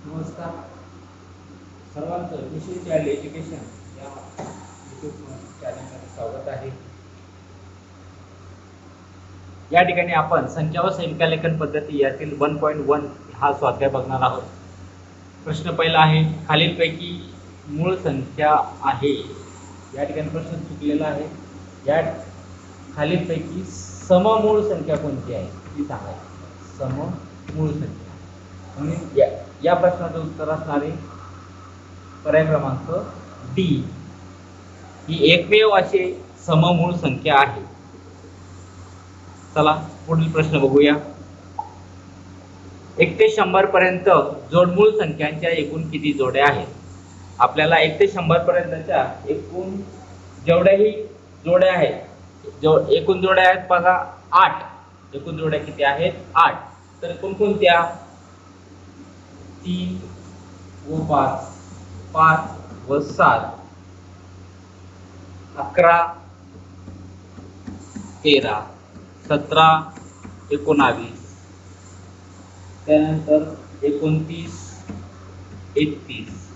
नमस्कार सर्वांचं विशेष चाइल्ड एज्युकेशन या यूट्यूब चॅनलमध्ये स्वागत आहे। या ठिकाणी आपण संख्या व संख्यालेखन पद्धती यातील 1.1 हा स्वाध्याय बघणार आहोत। प्रश्न पहिला आहे, खालीलपैकी मूळ संख्या आहे। या ठिकाणी प्रश्न चुकलेला आहे। या खालीलपैकी सममूळ संख्या कोणती आहे ती सांगायची। सममूळ संख्या म्हणून या प्रश्नाचं उत्तर असणारे पर्याय क्रमांक डी ही एकमेव अशी सममूळ संख्या आहे। चला पुढील प्रश्न बघूया। 1 ते 100 पर्यंत जोडमूळ संख्यांच्या एकूण किती जोड्या आहेत? आपल्याला 1 ते 100 पर्यंतच्या एकूण जेवढ्याही जोड्या आहेत, एकूण जोड्या आहेत बघा 8। एकूण जोड्या किती आहेत? 8। तर कोणकोणत्या? 3 व 5, 5 व 7, 11, 13, 17, 19, त्यानंतर 29, 31,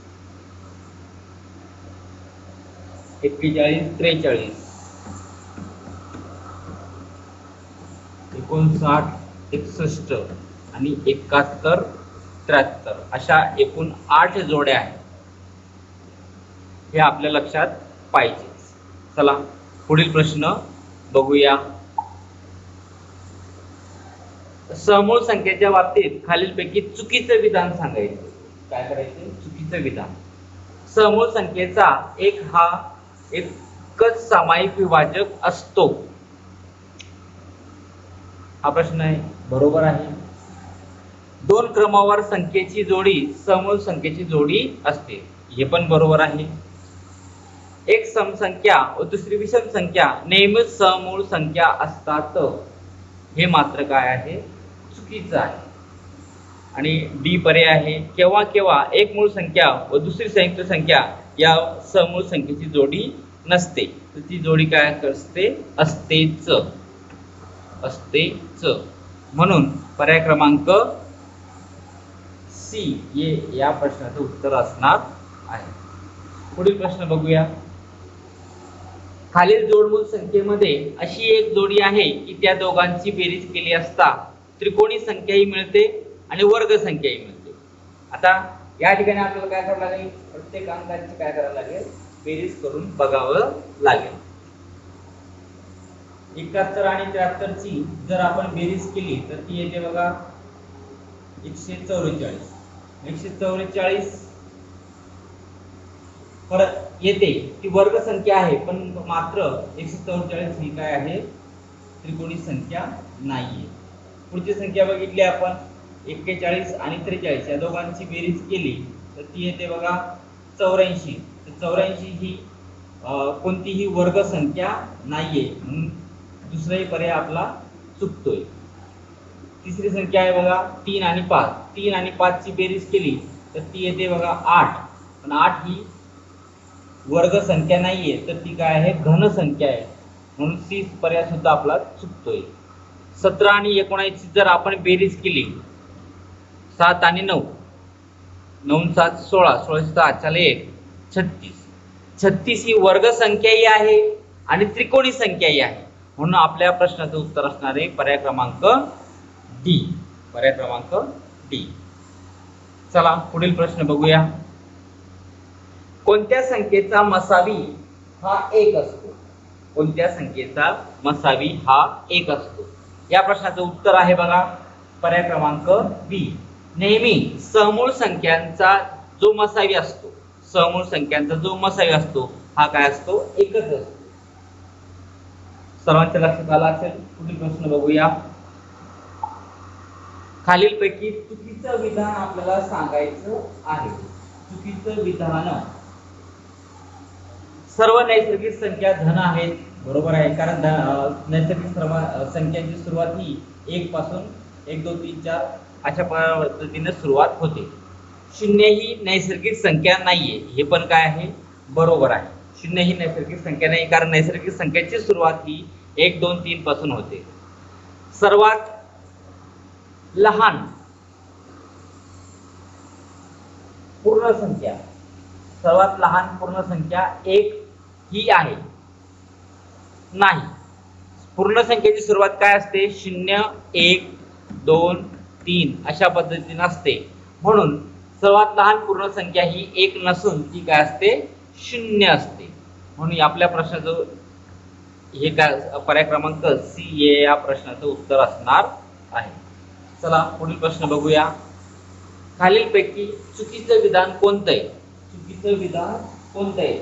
41, 43, 59, 61 आणि 71, 73 अशा एकूण 8 जोड्या आहेत। हे आपल्या लक्षात पाहिजे। चला पुढील प्रश्न बघूया। समूळ संख्येच्या बाबतीत खालीलपैकी चुकीचं विधान सांगायचं। काय करायचं? चुकीचं विधान। समूळ संख्येचा एक हा एकच सामायिक विभाजक असतो। हा प्रश्न आहे, बरोबर आहे। 2 क्रमावार संख्येची जोडी समूळ संख्येची जोडी असते, हे पण बरोबर आहे। एक समसंख्या व दुसरी विषम संख्या नेहमीच समूळ संख्या असतात, हे मात्र काय आहे? चुकीचं आहे। आणि डी पर्याय आहे, केव्हा केव्हा एक मूळ संख्या व दुसरी संयुक्त संख्या या समूळ संख्येची जोडी नसते, तर ती जोडी काय असते? असतेच। असतेच म्हणून पर्याय क्रमांक सी हे या प्रश्नाचं उत्तर असणार आहे। पुढील प्रश्न बघूया। खालील जोडमूळ संख्येमध्ये अशी एक जोडी आहे की त्या दोघांची बेरीज केली असता त्रिकोणी संख्याही मिळते आणि वर्ग संख्याही मिळते। आता या ठिकाणी आपल्याला काय करावं लागेल? प्रत्येक अंकाची काय करावं लागेल? बेरीज करून बघावं लागेल। 71 आणि 73 ची जर आपण बेरीज केली तर ती येते बघा 144। 144 परत येते, ती वर्ग संख्या आहे, पण मात्र 144 ही काय आहे? त्रिकोणी संख्या नाहीये। पुढची संख्या बघितली आपण 41 आणि 43, या दोघांची बेरीज केली तर ती येते बघा 84। तर 84 ही कोणतीही वर्ग संख्या नाहीये, म्हणून दुसराही पर्याय आपला चुकतोय। तिसरी संख्या आहे बघा 3 आणि 5। 3 आणि 5 ची बेरीज केली तर ती येते बघा 8, पण 8 ही वर्ग संख्या नाहीये, तर ती काय आहे? घन संख्या आहे, म्हणून सी पर्याय सुद्धा आपला चुकतोय। 17 आणि 19 जर आपण बेरीज केली 7 आणि 9, 9 7 16, 16 7 चला 1 36। 36 ही वर्ग संख्याही आहे आणि त्रिकोणी संख्याही आहे, म्हणून आपल्या प्रश्नाचं उत्तर असणार आहे पर्याय क्रमांक डी। पर्याय क्रमांक डी। चला पुढील प्रश्न बघूया। कोणत्या संख्येचा मसावी हा 1 असतो? कोणत्या संख्येचा मसावी हा 1 असतो? या प्रश्नाचं उत्तर आहे बघा पर्याय क्रमांक बी। नेहमी समूळ संख्यांचा जो मसावी असतो, समूळ संख्यांचा जो मसावी असतो हा काय असतो? 1च असतो। सर्वांच्या लक्षात आला असेल। पुढील प्रश्न बघूया। खालीलपैकी चुकीचं विधान आपल्याला सांगायचं आहे। चुकीचं विधान, सर्व नैसर्गिक संख्या धन आहेत, बरोबर आहे, कारण नैसर्गिक संख्यांची सुरुवात ही 1 पासून 1 2 3 4 अशा पद्धतीने सुरुवात होते। 0 ही नैसर्गिक संख्या नाहीये, हे पण काय आहे? बरोबर आहे। 0 ही नैसर्गिक संख्या नाही, कारण नैसर्गिक संख्येची सुरुवात ही 1 2 3 पासून होते। सर्वात लहान पूर्ण संख्या, सर्वात लहान पूर्ण संख्या 1 ही आहे? नाही. पूर्ण संख्येची सुरुवात काय असते? 0, 1, 2, 3 अशा पद्धतीने असते. म्हणून सर्वात लहान पूर्ण संख्या ही 1 नसून ती काय असते? 0 असते. म्हणून आपल्या प्रश्नाचं हे काय पर्याय क्रमांक सी हे या प्रश्नाचं उत्तर असणार आहे. चला पुढील प्रश्न बघूया. खालीलपैकी चुकीचं विधान कोणतं आहे? चुकीचं विधान कोणतं आहे?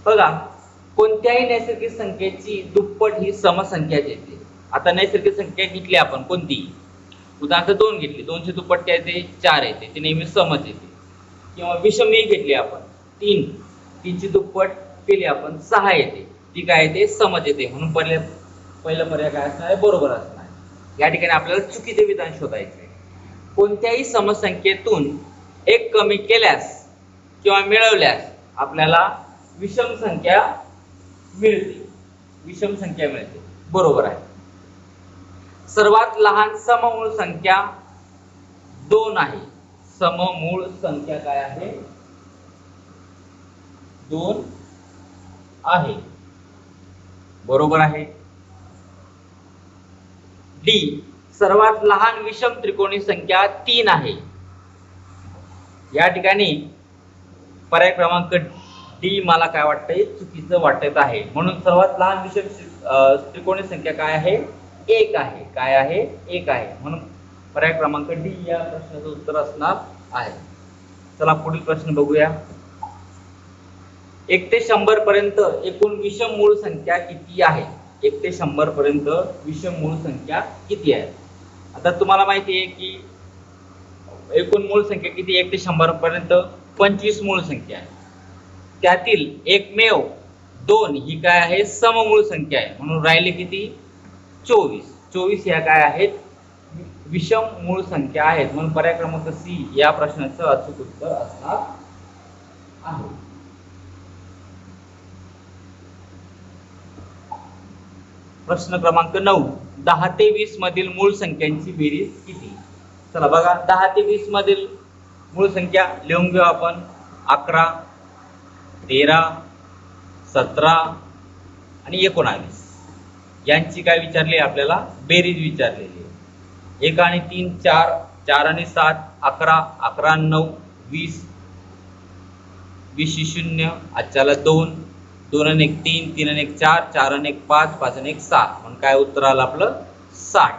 बघा, कोणत्याही नैसर्गिक संख्येची दुप्पट ही समसंख्याच येते. आता नैसर्गिक संख्या घेतली आपण कोणती, उदाहरणार्थ 2 घेतली, 2 ची दुप्पट काय येते? 4 येते, ती नेहमी समच येते. किंवा विषमी घेतली आपण 3, 3 ची दुप्पट केली आपण 6 येते, ती काय येते? समच येते. म्हणून पहिलं पर्याय काय असणार आहे? बरोबर असणार आहे. या ठिकाणी आपल्याला चुकीचे विधान शोधायचे आहे. कोणत्याही समसंख्येतून 1 कमी केल्यास किंवा मिळवल्यास आपल्याला विषम संख्या मिळते. विषम संख्या मिळते, बरोबर आहे. सर्वात लहान सममूळ संख्या 2 आहे. सममूळ संख्या काय आहे? 2 आहे, बरोबर आहे. डी, सर्वात लहान विषम त्रिकोणी संख्या 3 आहे. या ठिकाणी पर्याय क्रमांक डी मला काय वाटतंय? चुकीचं वाटत आहे. म्हणून सर्वात लहान विषम त्रिकोणी संख्या काय आहे? 1 आहे. काय आहे? 1 आहे. म्हणून पर्याय क्रमांक डी या प्रश्नाचं उत्तर असणार आहे. चला पुढील प्रश्न बघूया. 1 ते 100 पर्यंत एकूण विषम मूळ संख्या किती आहे? 1 ते 100 पर्यंत विषम मूळ संख्या किती आहे? आता तुम्हाला माहिती आहे की एकूण मूळ संख्या किती? 1 ते 100 पर्यंत 25 मूळ संख्या आहे. त्यातील एकमेव 2 ही काय आहे? सममूळ संख्या आहे. म्हणून राहिले किती? 24. 24 ह्या काय आहेत? विषम मूळ संख्या आहेत. म्हणून पर्याय क्रमांक सी या प्रश्नाचं अचूक उत्तर असणार आहे. प्रश्न क्रमांक 9. 10 ते 20 मधील मूळ संख्यांची बेरीज किती? चला बघा, 10 ते 20 मधील मूळ संख्या लिहून घेऊ आपण. 11, 13, 17 आणि 19 यांची काय विचारली? आपल्याला बेरीज विचारलेली आहे. 1 आणि 3 4, 4 आणि 7 11, 11 आणि 9 20, 20 0, आजच्याला 2, 2 आणि 1 3, 3 आणि 1 4, 4 आणि 1 5, 5 आणि 1 7. म्हणून काय उत्तर आलं आपलं? 60.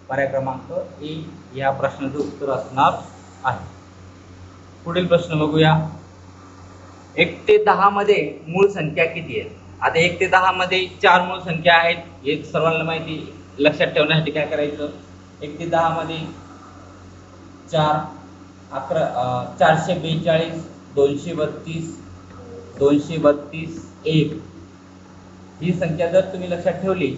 पर्याय क्रमांक ए या प्रश्नाचं उत्तर असणार आहे. पुढील प्रश्न बघूया. 1 ते 10 मध्ये मूळ संख्या किती आहेत? आता 1 ते 10 मध्ये 4 मूळ संख्या आहेत. हे सर्वांना माहिती. लक्षात ठेवण्यासाठी काय करायचं? 1 ते 10 मध्ये 4, 11, 442, 232, 232, 1 ही संख्या जर तुम्ही लक्षात ठेवली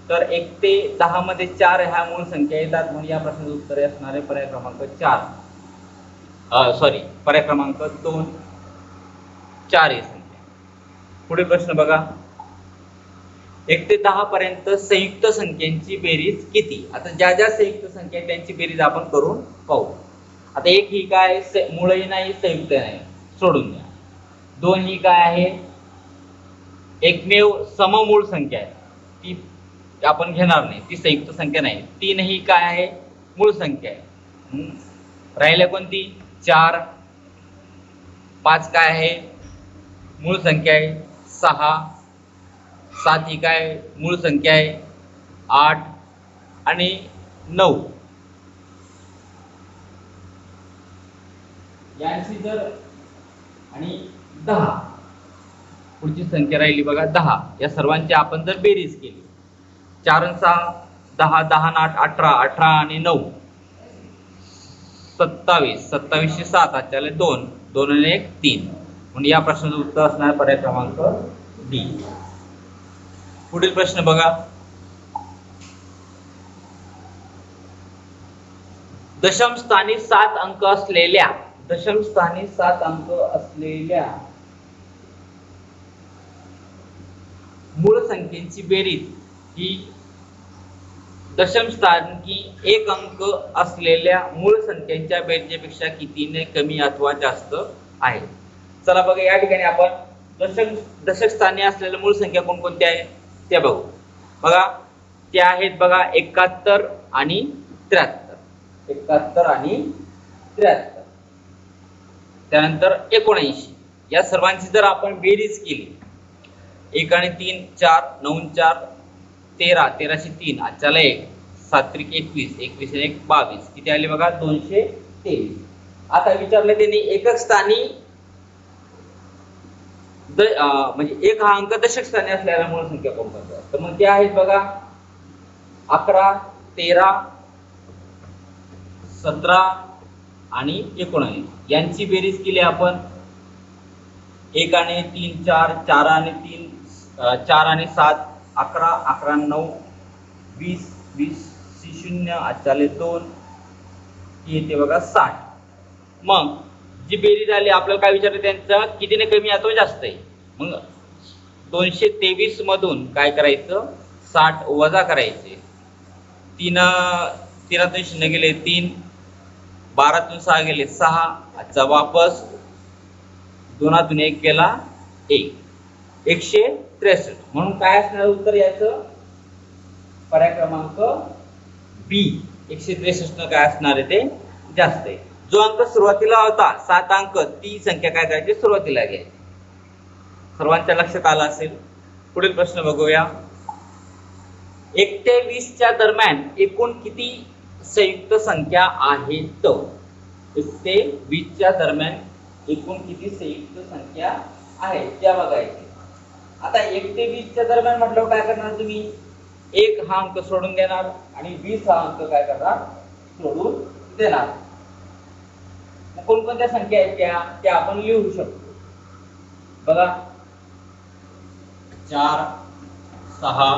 तर 1 ते 10 मध्ये 4 ह्या मूळ संख्या येतात. म्हणून या प्रश्नाचं उत्तर असणार आहे पर्याय क्रमांक 4. पर्याय क्रमांक 2 4 ही संख्या. पुढील प्रश्न बघा. 1 ते 10 पर्यंत संयुक्त संख्यांची बेरीज किती? आता ज्या ज्या संयुक्त संख्या त्यांची बेरीज आपण करून पाहू. आता 1 ही काय? मूळही नाही, संयुक्त नाही, सोडून द्या. 2 ही काय आहे? एकमेव सममूळ संख्या आहे, ती आपण घेणार नाही, ती संयुक्त संख्या नाही. 3 ही काय आहे? मूळ संख्या आहे. राहिल्या कोणती? 4. 5 काय आहे? मूळ संख्या आहे. 6. 7 ही काय? मूळ संख्या आहे. 8 आणि 9 यांची जर आणि 10 पुढची संख्या राहिली बघा 10. या सर्वांची आपण जर बेरीज केली 4 आणि 6 10, 10 आणि 8 18, 18 आणि 9 27, 27 चे 7 आजच्याला 2, 2 आणि 1 3. म्हणून या प्रश्नाचं उत्तर असणार पर्याय क्रमांक डी. पुढील प्रश्न बघा. दशम स्थानी 7 अंक असलेल्या मूळ संख्येची बेरीज ही दशम स्थानी एक अंक असलेल्या मूळ संख्यांच्या बेरजेपेक्षा कितीने कमी अथवा जास्त आहे. चला बघा, या ठिकाणी आपण दशक स्थानी असलेल्या मूळ संख्या कोणकोणत्या आहेत ते बघू. बघा, त्या आहेत बघा 71 आणि 73. 71 आणि 73. त्यानंतर 79. या सर्वांची जर आपण बेरीज केली, 1 आणि 3 4, 9 4 13, 13 3, आजच्याला 1, 7 त्रिक 21, 21 आणि 1 22, किती आले बघा 223. आता विचारलं त्यांनी एकक स्थानी म्हणजे एक हा अंक दशक स्थानी असलेल्या मूळ संख्या कोणत्या, तर मग ते आहेत बघा 11, 13, 17 आणि 19. यांची बेरीज केली आपण, 1 आणि 3 4, 4 आणि 3 4 आणि 7 11, 11 9 20, 20 0, आजच्याले 2, येते बघा 60. मग जी बेरीज आली आपल्याला काय विचारलं, त्यांचं कितीने कमी अथवा जास्त आहे. मग 223 मधून काय करायचं, 60 वजा करायचे. 3 0 गेले 3, 12 6 गेले 6, आजचा वापस 2 1 गेला 1, 163. म्हणून काय असणार उत्तर याचं, पर्याय क्रमांक बी 163 काय असणार आहे ते जास्त आहे. जो अंक सुरुवातीला होता 7 अंक, ती संख्या काय करायची सुरुवातीला घ्यायची. सर्वांच्या लक्षात आलं असेल. पुढील प्रश्न बघूया. 1 ते 20 च्या दरम्यान एकूण किती संयुक्त संख्या आहेत. 1 ते 20 च्या दरम्यान एकूण किती संयुक्त संख्या आहेत त्या बघायची. आता 1 ते 20 च्या दरम्यान म्हटल्यावर काय करणार तुम्ही, 1 हा अंक सोडून देणार आणि 20 हा अंक काय करणार सोडून देणार. कोणकोणत्या संख्या आहेत त्या आपण लिहू शकतो. बघा, 4 6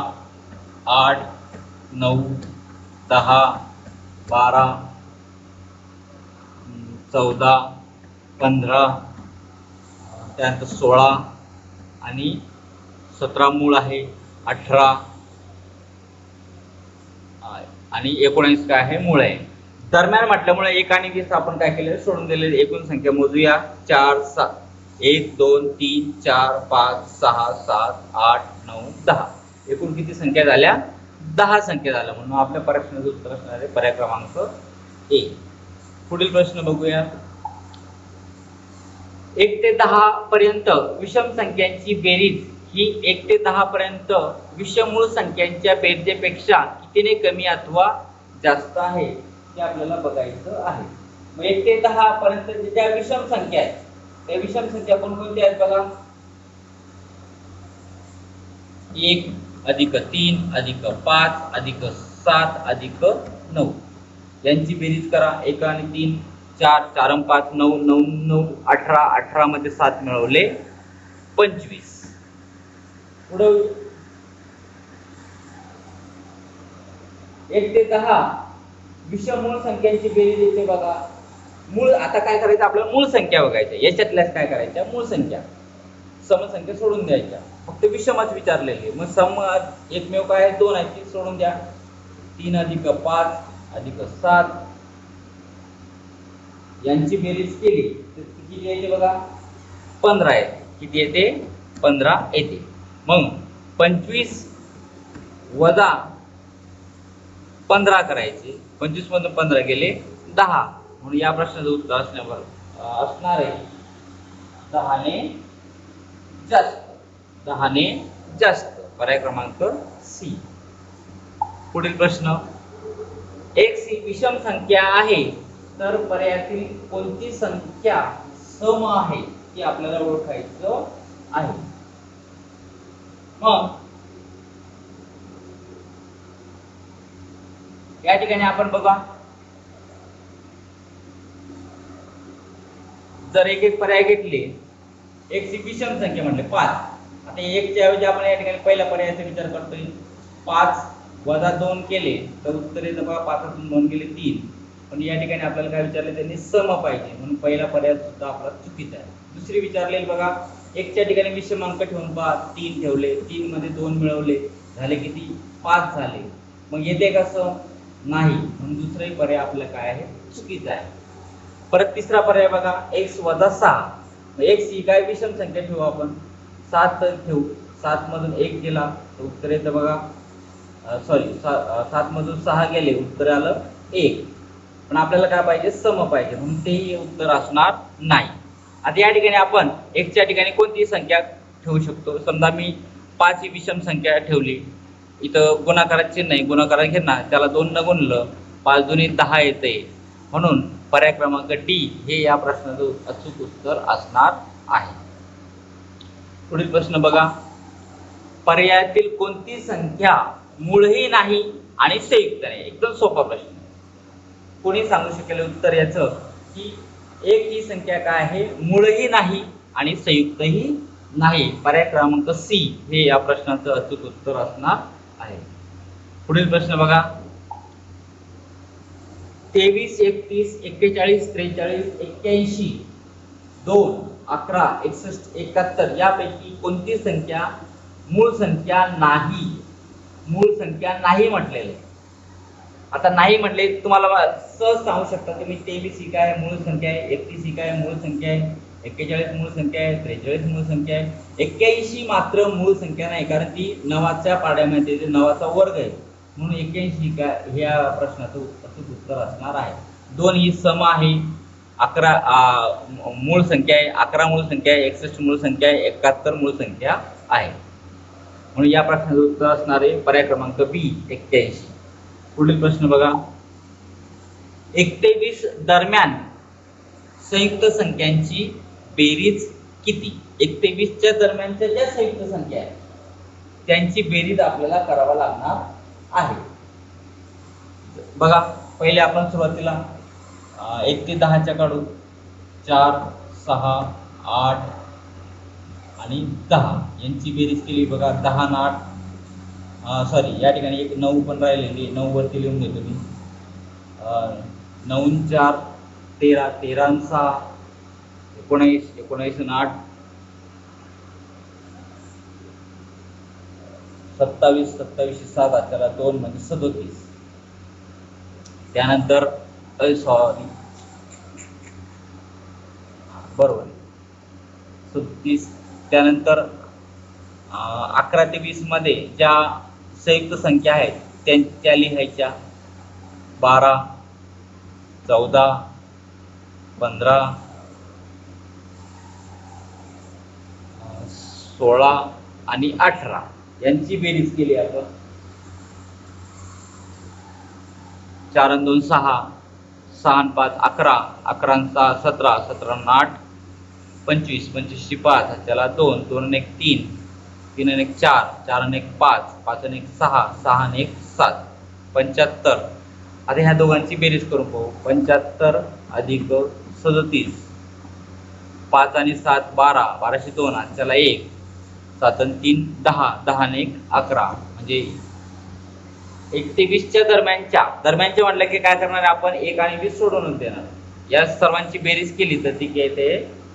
8 9 10 12 14 15, त्यानंतर 16 आणि 17 मूळ आहे, 18 आणि 19 काय आहे मूळ आहे. दरम्यान म्हटल्यामुळे 1 आणि 20 आपण काय केले सोडून दिलेले. एकूण संख्या मोजूया. 4 7 1 2 3 4 5 6 7 8 9 10. एकूण किती संख्या झाल्या, 10 संख्या झाल्या. म्हणून आपल्या प्रश्नाचं उत्तर असणार आहे पर्याय क्रमांक ए. पुढील प्रश्न बघूया. 1 ते 10 पर्यंत विषम संख्यांची बेरीज ही 1 ते 10 पर्यंत विषममूळ संख्यांच्या बेरजेपेक्षा कितीने कमी अथवा जास्त आहे ते आपल्याला बघायचं आहे. मग 1 ते 10 पर्यंत ज्या विषम संख्या आहेत त्या विषम संख्या कोणकोणत्या आहेत बघा. 1 अधिक 3 अधिक 5 अधिक 7 अधिक 9. यांची बेरीज करा. 1 आणि 3 4, 4 आणि 5 9, 9 9 18, 18 मध्ये 7 मिळवले 25. पुढे 1 ते 10 विषममूळ संख्यांची बेरीज येते बघा. मूळ आता काय करायचं, आपल्याला मूळ संख्या बघायच्या. याच्यातल्याच काय करायच्या, मूळ संख्या. समसंख्या सोडून द्यायच्या, फक्त विषमच विचारलेली. मग सम एकमेव काय आहे, 2 आहे, ती सोडून द्या. 3 अधिक 5 अधिक 7 यांची बेरीज केली तर किती येते बघा, 15 येते. किती येते, 15 येते. मग 25 वजा 15 करायचे. 25 मधून 15 गेले 10. म्हणून या प्रश्नाचं उत्तर असणार आहे 10 ने जास्त. 10 ने जास्त, पर्याय क्रमांक सी. पुढील प्रश्न. x ही विषम संख्या आहे तर पर्यायातील कोणती संख्या सम आहे हे आपल्याला ओळखायचं आहे. मग या ठिकाणी आपण बघा, जर एक एक पर्याय घेतले, एक ही विषम संख्या म्हटले 5. आता 1 च्या ऐवजी आपण या ठिकाणी पहिल्या पर्यायाचा विचार करतोय. 5 वजा 2 केले तर उत्तर येतं बघा, 5 तून 2 गेले 3. पण या ठिकाणी आपल्याला काय विचारले, त्यांनी सम पाहिजे, म्हणून पहिला पर्याय सुद्धा आपला चुकीचा आहे. दुसरी विचारलेली बघा, 1 च्या ठिकाणी विषम अंक ठेवून 3 ठेवले, 3 मध्ये 2 मिळवले, झाले किती, 5 झाले. मग येते कसं नाही, म्हणून दुसराही पर्याय आपला काय आहे चुकीचा आहे. परत तिसरा पर्याय बघा, x वजा 6. x ही काय विषम संख्या ठेवू आपण 7 ठेवू. 7 मधून 1 गेला तर उत्तर येतं बघा, सॉरी 7 मधून 6 गेले उत्तर आलं 1. पण आपल्याला काय पाहिजे सम पाहिजे, म्हणून तेही उत्तर असणार नाही. आता या ठिकाणी आपण x च्या ठिकाणी कोणतीही संख्या ठेवू शकतो. समजा मी 5 ही विषम संख्या ठेवली, इथं गुणाकाराचे चिन्ह नाही, गुणाकारात घेणार त्याला 2 न गुणलं 5 दुनी 10 येते, म्हणून पर्याय क्रमांक डी हे या प्रश्नाचं अचूक उत्तर असणार आहे. पुढील प्रश्न बघा, पर्यायातील कोणती संख्या मूळही नाही आणि संयुक्त नाही. एकदम सोपा प्रश्न, कोणी सांगू शकेल उत्तर याचं की एक ही संख्या काय आहे मूळही नाही आणि संयुक्तही नाही. पर्याय क्रमांक सी हे या प्रश्नाचं अचूक उत्तर असणार आहे. पुढील प्रश्न बघा, 23, 31, 41, 43, 81, 2, 11, 61, 71 यापैकी कोणती संख्या मूळ संख्या नाही? मूळ संख्या नाही म्हटलेले. आता नाही म्हटले तुम्हाला सहज सांगू शकता तुम्ही, 23 ही काय मूळ संख्या आहे, 31 ही काय मूळ संख्या आहे, 41 मूळ संख्या आहे, 43 मूळ संख्या आहे, 81 मात्र मूळ संख्या नाही, कारण ती 9च्या पाड्यामध्ये 9चा वर्ग आहे, म्हणून 81 काय ह्या प्रश्नाचं अचूक उत्तर असणार आहे. 2 ही सम आहे, 11 मूळ संख्या आहे, 11 मूळ संख्या आहे, 61 मूळ संख्या आहे, 71 मूळ संख्या आहे, म्हणून या प्रश्नाचं उत्तर असणार आहे पर्याय क्रमांक बी 81. पुढील प्रश्न बघा, 1 ते 20 दरम्यान संयुक्त संख्यांची बेरीज किती? 1 ते 20 च्या दरम्यानच्या ज्या संयुक्त संख्या आहेत त्यांची बेरीज आपल्याला करावा लागणार आहे. बघा, पहिले आपण सुरुवातीला 1 ते 10च्या काढू. 4, 6, 8 आणि 10 यांची बेरीज केली बघा. 10 आणि 8 सॉरी या ठिकाणी एक 9 पण राहिलेली, 9 वरती लिहून घेतो मी. 9 आणि 4 13, 13 आणि 6 19, 19 आणि 8 27, 27 7 त्याला 2 म्हणजे 37. त्यानंतर सॉरी बरोबर 37. त्यानंतर 11 ते 20 मध्ये ज्या संयुक्त संख्या आहेत त्या लिहायच्या. 12, 14, 15, 16 आणि 18 यांची बेरीज केली आपण. 4 आणि 2 6, 6 आणि 5 11, 11 आणि 6 17, 17 आणि 8 25, 25 ची 5 त्याला 2, 2 आणि 1 3, 3 आणि 1 4, 4 आणि 1 5, 5 आणि 1 6, 6 आणि 1 7 75. आता ह्या दोघांची बेरीज करून पाहू. 75 अधिक 37, 5 आणि 7 12, 12 2 आणि त्याला 1, 7 आणि 3 10, 10 आणि 1 11. म्हणजे 1 ते 20 च्या दरम्यानच्या म्हटलं की काय करणार आपण 1 आणि 20 सोडून देणार. या सर्वांची बेरीज केली तर ती येते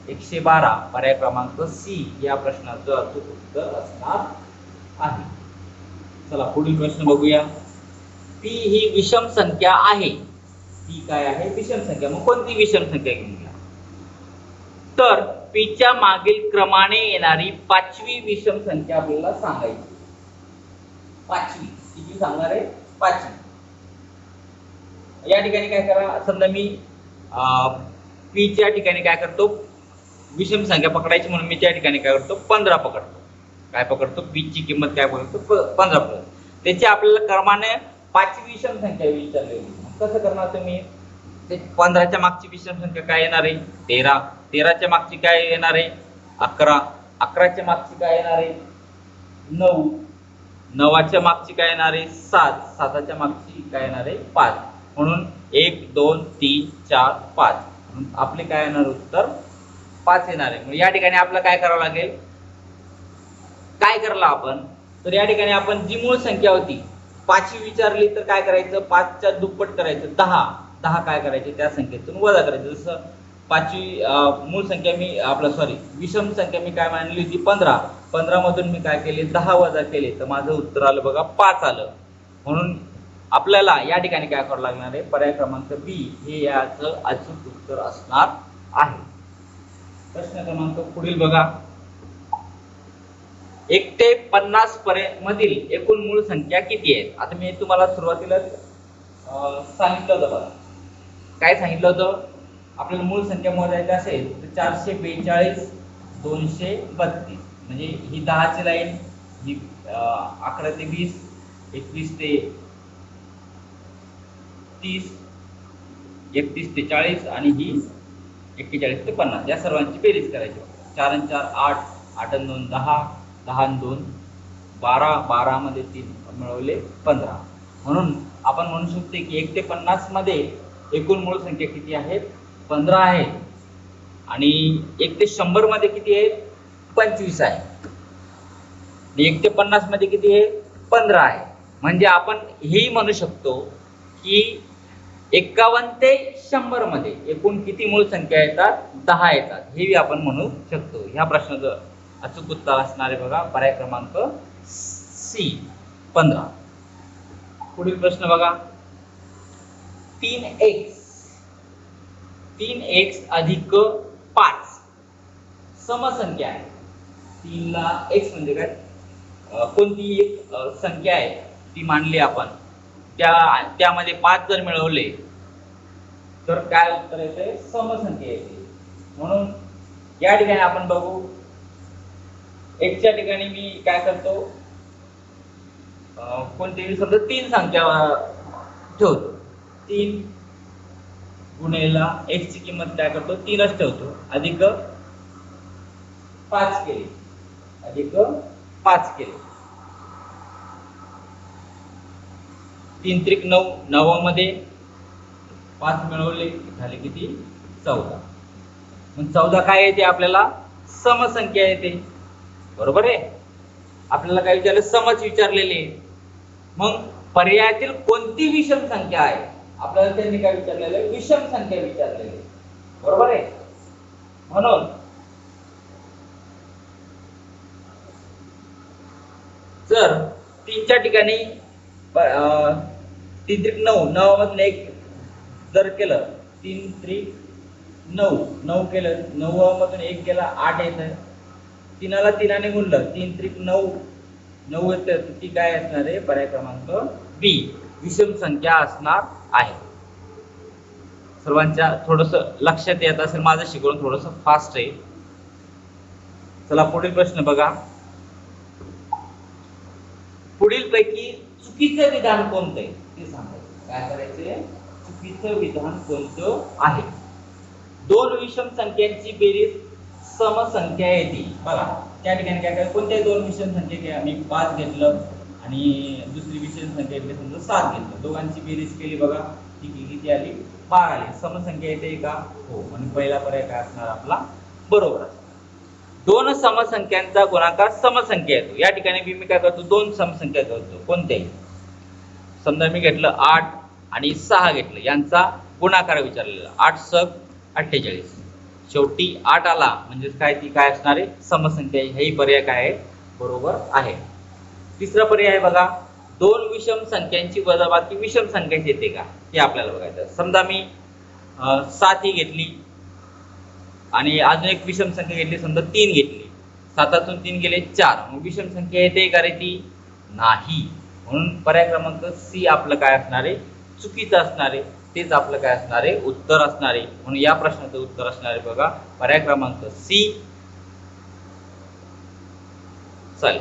112. पर्याय क्रमांक सी या प्रश्नाचं अचूक उत्तर असणार आहे. चला पुढील प्रश्न बघूया. पी ही विषम संख्या आहे. पी काय आहे? विषम संख्या. मग कोणती विषम संख्या घेऊन घ्या. तर पीच्या मागील क्रमाने येणारी 5वी विषम संख्या आपल्याला सांगायची. 5वी किती सांगणार आहे? 5वी. या ठिकाणी काय करा, समजा मी पीच्या ठिकाणी काय करतो विषम संख्या पकडायची, म्हणून मी त्या ठिकाणी काय करतो 15 पकडतो. काय पकडतो? पीची किंमत काय पकडतो 15 पकडतो. त्याची आपल्याला क्रमाने 5वी विषम संख्या विचारलेली. कसं करणार तुम्ही? ते 15च्या मागची विषम संख्या काय येणार आहे? 13. 13च्या मागची काय येणार आहे? 11. 11च्या मागची काय येणार आहे? 9. 9च्या मागची काय येणार आहे? 7. 7च्या मागची काय येणार आहे? 5. म्हणून 1 2 3 4 5 म्हणून आपले काय येणार उत्तर 5 येणार आहे. म्हणजे या ठिकाणी आपल्याला काय करावं लागेल? काय करला आपण? तर या ठिकाणी आपण जी मूळ संख्या होती 5वी विचारली तर काय करायचं? 5च्या दुप्पट करायचं 10. 10 काय करायचे? त्या संख्येतून वजा करायचं. जसं 5वी मूळ संख्या मी विषम संख्या मी काय मानली होती 15. 15 मधून मी काय केले 10 वजा केले तर माझं उत्तर आलं बघा 5 आलं. म्हणून आपल्याला या ठिकाणी काय करावं लागणार आहे, पर्याय क्रमांक बी हे याचं अचूक उत्तर असणार आहे. प्रश्न क्रमांक पुढील बघा. 1 ते 50 मधील एकूण मूळ संख्या किती आहेत? आता मी तुम्हाला सुरुवातीला सांगितलं होतं बघा. काय सांगितलं होतं? आपल्याला मूळ संख्या मोजायची असेल तर 442 232 म्हणजे ही 10 ची लाईन, ही 11 ते 20, 21 ते 30, 31 ते 40 आणि ही 41 ते 50. या सर्वांची बेरीज करायची. 4 आणि 4 8, 8 आणि 2 10, 10 आणि 2 12, 12 मध्ये 3 मिळवले 15. म्हणून आपण म्हणू शकतो की 1 ते 50 मध्ये एकूण मूळ संख्या किती आहेत? 15 आहेत. आणि 1 ते 100 मध्ये किती आहेत? 25 आहे. 1 ते 50 मध्ये किती आहे? 15 आहे. म्हणजे आपण हेही म्हणू शकतो की 51 ते 100 मध्ये एकूण किती मूळ संख्या येतात? 10 येतात. हेही आपण म्हणू शकतो. ह्या प्रश्नाचं अचूक उत्तर असणार आहे बघा, पर्याय क्रमांक सी 15. पुढील प्रश्न बघा. 3x अधिक 5 समसंख्या आहे. 3 ला x म्हणजे काय? कोणती एक संख्या आहे ती मांडली आपण, त्यामध्ये 5 जर मिळवले तर काय उत्तर येते? समसंख्या येते. म्हणून या ठिकाणी आपण बघू, x च्या ठिकाणी मी काय करतो, कोणतीही समजा 3 संख्या ठेवतो. 3 गुणेला x ची किंमत काय करतो? 3च ठेवतो. अधिक 5 केले, अधिक 5 केले. 3 त्रिक 9, 9 मध्ये 5 मिळवले झाले किती? 14. मग 14 काय येते आपल्याला? समसंख्या येते. बरोबर आहे. आपल्याला काय विचारलं? समच विचारलेले. मग पर्यायातील कोणती विषम संख्या आहे? आपल्याला त्यांनी काय विचारलेलं आहे? विषम संख्या विचारलेली. बरोबर आहे. म्हणून जर 3च्या ठिकाणी 3 त्रिक 9, 9 मधून 1 जर केलं, 3 त्रिक 9, 9 केलं, 9 मधून 1 गेला 8 येतं. 3ला 3ने गुणलं, 3 त्रिक 9, 9 येतं. ती काय असणार आहे? पर्याय क्रमांक बी विषम संख्या असणार आहे. सर्वांच्या थोडस लक्षात येत असेल, माझं शिकवण थोडस फास्ट आहे. चला पुढील प्रश्न बघा. पुढील पैकी चुकीचं विधान कोणतं आहे ते सांगायचं. काय करायचंय? चुकीचं विधान कोणतं आहे? 2 विषम संख्यांची बेरीज समसंख्या येते. बघा त्या ठिकाणी काय करायचं? कोणत्याही 2 विषम संख्या घ्या. मी 5 घेतलं आणि दुसरी विषम संख्या घेतली, समजा 7 घेतलं. दोघांची बेरीज केली बघा, किती आली? 12 आली. समसंख्या येते का? हो. म्हणजे पहिला पर्याय काय असणार आपला? बरोबर असणार. 2 समसंख्यांचा गुणाकार समसंख्या येतो. या ठिकाणी मी काय करतो? 2 समसंख्या करतो. कोणत्याही, समजा मी घेतलं 8 आणि 6 घेतलं, यांचा गुणाकार विचारलेला. 8 सग 48. शेवटी 8 आला म्हणजे काय? ती काय असणार आहे? समसंख्या. हेही पर्याय काय आहे? बरोबर आहे. तिसरा पर्याय आहे बघा. 2 विषम संख्यांची वजाबाकी विषम संख्याची येते का? हे आपल्याला बघायचं. समजा मी 7 ही घेतली आणि अजून एक विषम संख्या घेतली, समजा 3 घेतली. 7तून 3 गेले 4. मग विषम संख्या येते का रे ती? नाही. म्हणून पर्याय क्रमांक सी आपलं काय असणार आहे? चुकीचं असणार आहे. तेच आपलं काय असणार आहे? उत्तर असणार आहे. म्हणून या प्रश्नाचं उत्तर असणार आहे बघा, पर्याय क्रमांक सी. चालेल.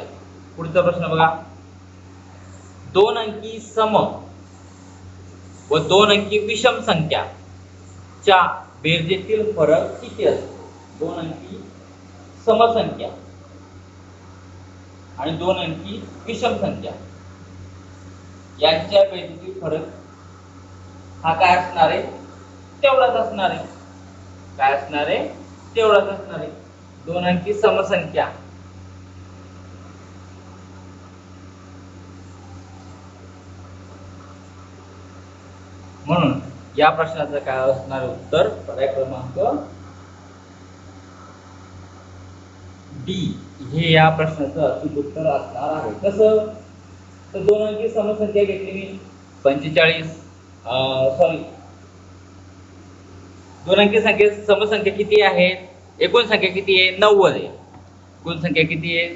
पुढचा प्रश्न बघा. 2 अंकी सम व 2 अंकी विषम संख्या च्या बेरजेतील फरक किती असतो? 2 अंकी समसंख्या आणि 2 अंकी विषम संख्या यांच्या बेरजेतील फरक हा काय असणार आहे? तेवढाच असणार आहे. काय असणार आहे? तेवढाच असणार आहे. 2 अंकी समसंख्या म्हणून या प्रश्नाचं काय असणार उत्तर? पर्याय क्रमांक डी हे या प्रश्नाचं अचूक उत्तर असणार आहे. कसं? तर 2 अंकी समसंख्या घेतली मी, 45 सॉरी दोन अंकी संख्येत समसंख्या किती आहेत एकूण संख्या किती आहे 90 आहे एकूण संख्या किती आहे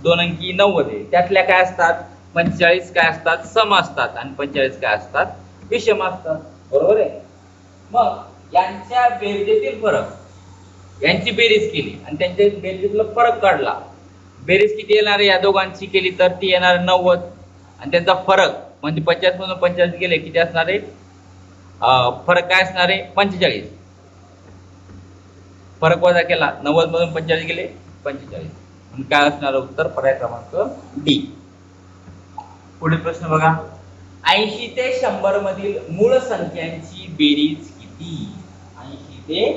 दोन अंकी 90 आहे त्यातल्या काय असतात 45 काय असतात सम असतात आणि 45 काय असतात विषम असतात बरोबर आहे मग यांच्या बेरजेतील फरक यांची बेरीज केली आणि त्यांच्या बेरजेतला फरक काढला बेरीज किती येणार आहे या दोघांची केली तर ती येणार 90 आणि त्यांचा फरक म्हणजे 50 मधून 45 गेले किती असणार आहे फरक काय असणार आहे 45 फरक वजा केला 90 मधून 45 गेले 45 म्हणून काय असणार उत्तर पर्याय क्रमांक डी पुढील प्रश्न बघा 80 ते 100 मधील मूळ संख्यांची बेरीज किती 80 ते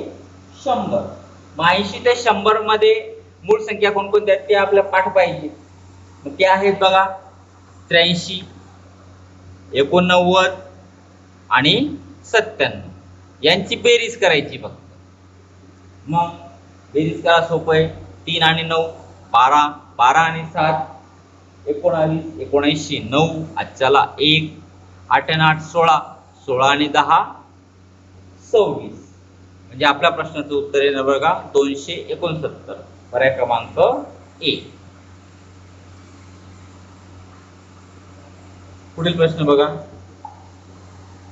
100 मग 80 ते 100 मध्ये मूळ संख्या कोणकोणत्या आहेत ते आपल्या पाठ पाहिजे मग ते आहेत बघा 83 89 आणि 97 यांची बेरीज करायची फक्त मग बेरीज करा सोपं आहे 3 आणि 9 12 12 आणि 7 19 79 9 आजच्याला 1 8 आणि 8 16 16 आणि 10 26 म्हणजे आपल्या प्रश्नाचं उत्तर येणार बघा 269 पर्याय क्रमांक ए पुढील प्रश्न बघा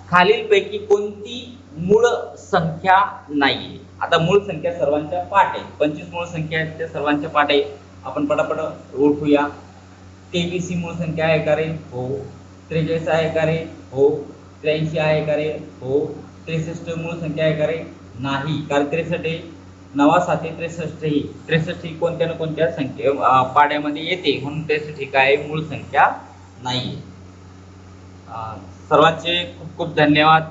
खालीलपैकी कोणती मूळ संख्या नाहीये आता मूळ संख्या सर्वांच्या पाठ आहे 25 मूळ संख्या आहेत त्या सर्वांच्या पाठ आहे आपण पटापट ओळखूया 23 ही मूळ संख्या आहे का रे हो 43 आहे का रे हो 83 आहे का रे हो 63 मूळ संख्या आहे का रे नाही कारण 63 आहे 9 7 63 ही 63 ही कोणत्या ना कोणत्या संख्ये पाड्यामध्ये येते म्हणून 63 ही काय मूळ संख्या नाही सर्वांचे खूप खूप धन्यवाद